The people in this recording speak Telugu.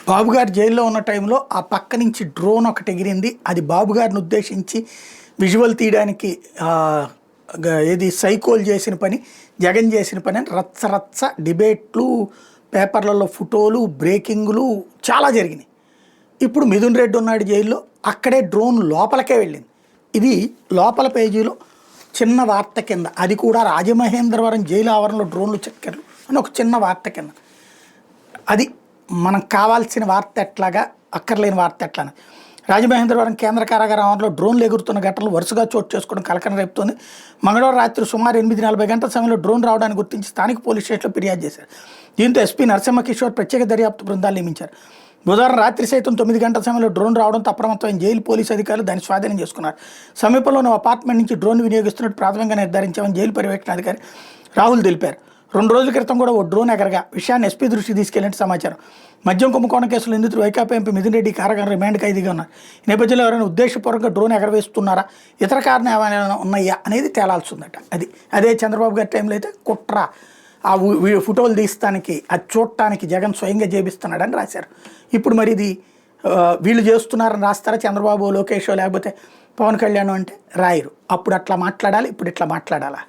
బాబు గారు జైల్లో ఉన్న టైంలో ఆ పక్క నుంచి డ్రోన్ ఒకటి ఎగిరింది. అది బాబు గారిని ఉద్దేశించి విజువల్ తీయడానికి ఏది సైకోల్ చేసిన పని, జగన్ చేసిన పని అని రచ్చ రచ్చ డిబేట్లు, పేపర్లలో ఫోటోలు, బ్రేకింగ్లు చాలా జరిగినాయి. ఇప్పుడు మిథున్ రెడ్డి ఉన్నాడు జైల్లో, అక్కడే డ్రోన్ లోపలికే వెళ్ళింది. ఇది లోపల పేజీలో చిన్న వార్త కింద, అది కూడా రాజమహేంద్రవరం జైలు ఆవరణలో డ్రోన్లు చక్కర్లు అని ఒక చిన్న వార్త కింద. అది మనకు కావాల్సిన వార్త ఎట్లాగా, అక్కర్లేని వార్త ఎట్లా. రాజమహేంద్రవరం కేంద్ర కారాగారం ఆవరణలో డ్రోన్లు ఎగురుతున్న ఘటనలు వరుసగా చోటు చేసుకోవడం కలకలం రేపుతోంది. మంగళవారం రాత్రి సుమారు 8:40 గంటల సమయంలో డ్రోన్ రావడానికి గుర్తించి స్థానిక పోలీస్ స్టేషన్లో ఫిర్యాదు చేశారు. దీంతో ఎస్పీ నరసింహకిషోర్ ప్రత్యేక దర్యాప్తు బృందాలు నియమించారు. బుధవారం రాత్రి సైతం 9 గంటల సమయంలో డ్రోన్ రావడంతో అప్రమత్తమైన జైలు పోలీసు అధికారులు దాన్ని స్వాధీనం చేసుకున్నారు. సమీపంలోని అపార్ట్మెంట్ నుంచి డ్రోన్ వినియోగిస్తున్నట్టు ప్రాథమికంగా నిర్ధారించామని జైలు పర్యవేక్షణాధికారి రాహుల్ తెలిపారు. 2 రోజుల క్రితం కూడా ఓ డ్రోన్ ఎగరగా విషయాన్ని ఎస్పీ దృష్టికి తీసుకెళ్లినట్టు సమాచారం. మద్యం కుంభకోణం కేసులో నిందితుడు వైకాపా ఎంపీ మిథున్ రెడ్డి కారాగారం రిమాండ్ ఖైదీగా ఉన్నారు. ఈ నేపథ్యంలో ఎవరైనా ఉద్దేశపూర్వకంగా డ్రోన్ ఎగరవేస్తున్నారా, ఇతర కారణాలు ఏమైనా ఉన్నాయా అనేది తేలాల్సి ఉందట. అదే చంద్రబాబు గారి టైంలో అయితే కుట్ర, ఆ ఫోటోలు తీస్తానికి, అది చూడటానికి జగన్ స్వయంగా చేపిస్తున్నాడని రాశారు. ఇప్పుడు మరి ఇది వీళ్ళు చేస్తున్నారని రాస్తారా చంద్రబాబు, లోకేష్ లేకపోతే పవన్ కళ్యాణ్ అంటే రాయరు. అప్పుడు అట్లా మాట్లాడాలి, ఇప్పుడు ఇట్లా మాట్లాడాలా?